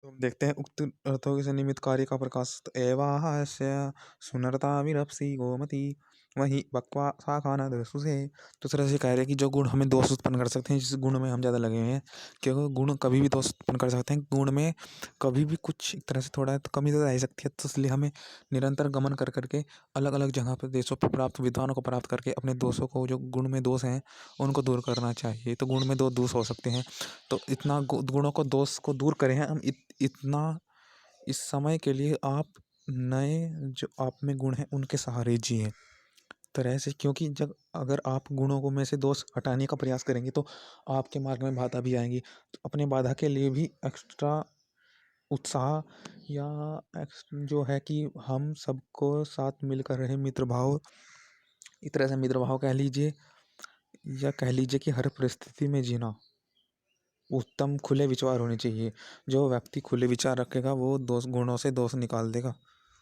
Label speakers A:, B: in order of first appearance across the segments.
A: तो हम देखते हैं उक्त अर्थों के निमित्त कार्य का प्रकाश एवास्य सुनरता विरप्सी गोमती वही बकवा शाखाना दसुसे। तो तरह से कह रहे हैं कि जो गुण हमें दोष उत्पन्न कर सकते हैं, जिस गुण में हम ज़्यादा लगे हुए हैं, क्योंकि गुण कभी भी दोष उत्पन्न कर सकते हैं। गुण में कभी भी कुछ एक तरह से थोड़ा है तो कमी तो आ ही सकती है, तो इसलिए हमें निरंतर गमन कर करके अलग अलग जगह पर देशों पर प्राप्त विद्वानों को प्राप्त करके अपने दोषों को, जो गुण में दोष हैं, उनको दूर करना चाहिए। तो गुण में दो दोष हो सकते हैं, तो इतना गुणों को दोष को दूर करें हम इतना इस समय के लिए आप नए जो आप में गुण हैं उनके सहारे जिए तरह से, क्योंकि जब अगर आप गुणों को में से दोष हटाने का प्रयास करेंगे तो आपके मार्ग में बाधा भी आएंगी। तो अपने बाधा के लिए भी एक्स्ट्रा उत्साह या जो है कि हम सबको साथ मिलकर रहे मित्र भाव, एक तरह से मित्र भाव कह लीजिए, या कह लीजिए कि हर परिस्थिति में जीना उत्तम खुले विचार होने चाहिए। जो व्यक्ति खुले विचार रखेगा वो दोष गुणों से दोष निकाल देगा,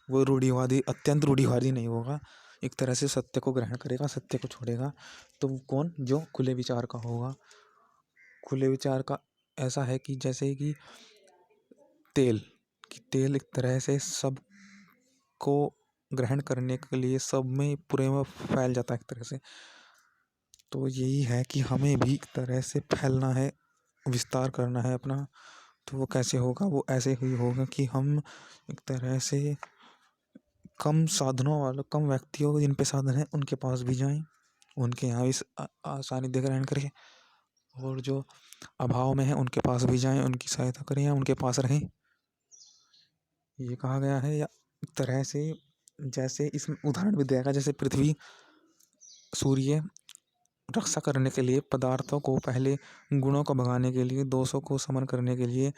A: वो रूढ़िवादी अत्यंत रूढ़िवादी नहीं होगा, एक तरह से सत्य को ग्रहण करेगा, सत्य को छोड़ेगा। तो वो कौन, जो खुले विचार का होगा। खुले विचार का ऐसा है कि जैसे कि तेल एक तरह से सब को ग्रहण करने के लिए सब में पूरे में फैल जाता है एक तरह से। तो यही है कि हमें भी एक तरह से फैलना है, विस्तार करना है अपना। तो वो कैसे होगा, वो ऐसे ही होगा कि हम एक तरह से कम साधनों वालों, कम व्यक्तियों को जिन पे साधन है उनके पास भी जाएं, उनके यहाँ भी सानिध्य ग्रहण करें, और जो अभाव में है उनके पास भी जाएं, उनकी सहायता करें या उनके पास रहें। ये कहा गया है। या एक तरह से जैसे इसमें उदाहरण भी दिया गया, जैसे पृथ्वी सूर्य रक्षा करने के लिए पदार्थों को पहले गुणों को भगाने के लिए, दोषों को समन करने के लिए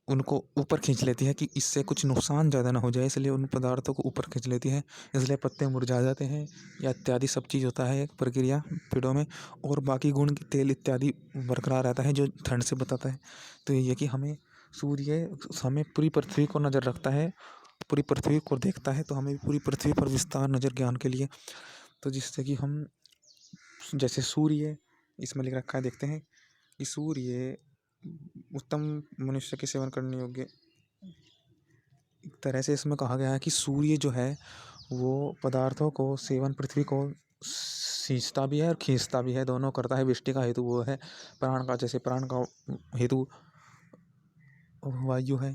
A: उनको ऊपर खींच लेती है कि इससे कुछ नुकसान ज़्यादा ना हो जाए, इसलिए उन पदार्थों को ऊपर खींच लेती है, इसलिए पत्ते मुरझा जाते हैं या इत्यादि सब चीज़ होता है एक प्रक्रिया पेड़ों में। और बाकी गुण तेल इत्यादि बरकरार रहता है जो ठंड से बताता है। तो ये कि हमें सूर्य हमें पूरी पृथ्वी को नज़र रखता है, पूरी पृथ्वी को देखता है, तो हमें पूरी पृथ्वी पर विस्तार नज़र ज्ञान के लिए। तो जिससे कि हम जैसे सूर्य इसमें लिख रखा है, देखते हैं कि सूर्य उत्तम मनुष्य के सेवन करने योग्य, एक तरह से इसमें कहा गया है कि सूर्य जो है वो पदार्थों को सेवन पृथ्वी को सींचता भी है और खींचता भी है, दोनों करता है। वृष्टि का हेतु वो है प्राण का, जैसे प्राण का हेतु वायु है,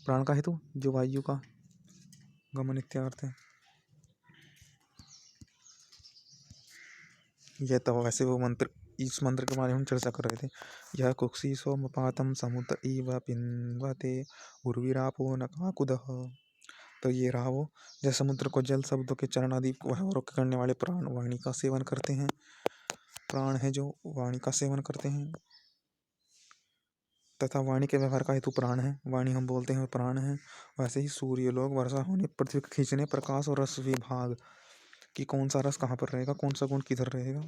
A: प्राण का हेतु जो वायु का गमन इत्यार्थ है। यह तो वैसे वो मंत्र, इस मंत्र के बारे में हम चर्चा कर रहे थे। यह कुक्षी सोमपातम समुद्र इव पिन्वते उर्विरापो नकाकुदः। तो ये रहा वो, जैसे समुद्र को जल शब्दों के चरण आदि को रोक करने वाले प्राण वाणी का सेवन करते हैं, प्राण है जो वाणी का सेवन करते हैं, तथा वाणी के व्यवहार का हेतु प्राण है, वाणी हम बोलते हैं प्राण है। वैसे ही सूर्य लोग वर्षा होने, पृथ्वी को खींचने, प्रकाश और रस विभाग कि कौन सा रस कहाँ पर रहेगा, कौन सा गुण किधर रहेगा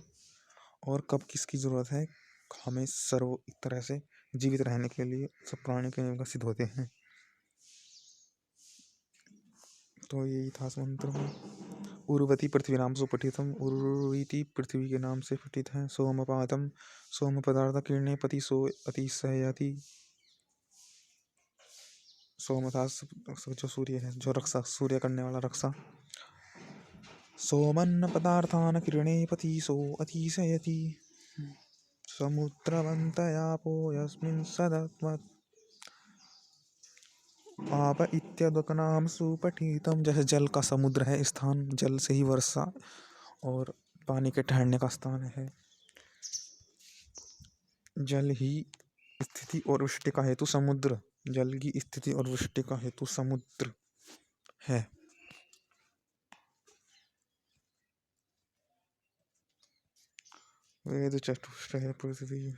A: और कब किसकी जरूरत है, हमें सर्व एक तरह से जीवित रहने के लिए सब प्राणी के विकसित होते हैं। तो यही था मंत्र में। उर्वती पृथ्वी नाम सुपठितम, उर्वीति पृथ्वी के नाम से पठित है। सोमपातम सोम पदार्थ किरणे पति सो अतिशयति। सोमता जो सूर्य है, जो रक्षा सूर्य करने वाला रक्षा। सोमन्न पदार्थान किरणे पति सो अतिशयति। समुद्रवन्तयापो यस्मिन् सदत्वत् आप इत्यादि सुपठितम। जैसे जल का समुद्र है स्थान, जल से ही वर्षा और पानी के ठहरने का स्थान है। जल ही स्थिति और वृष्टि का हेतु समुद्र, जल की स्थिति और वृष्टि का हेतु समुद्र है। वेद चतुष्ट है पृथ्वी।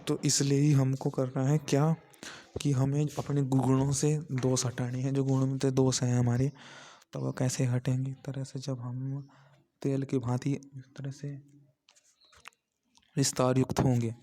A: तो इसलिए ही हमको करना है क्या, कि हमें अपने गुणों से दोष हटाने हैं, जो गुणों में तो दोष हैं हमारे, तो वो कैसे हटेंगे। इस तरह से जब हम तेल की भांति इस तरह से विस्तार युक्त होंगे।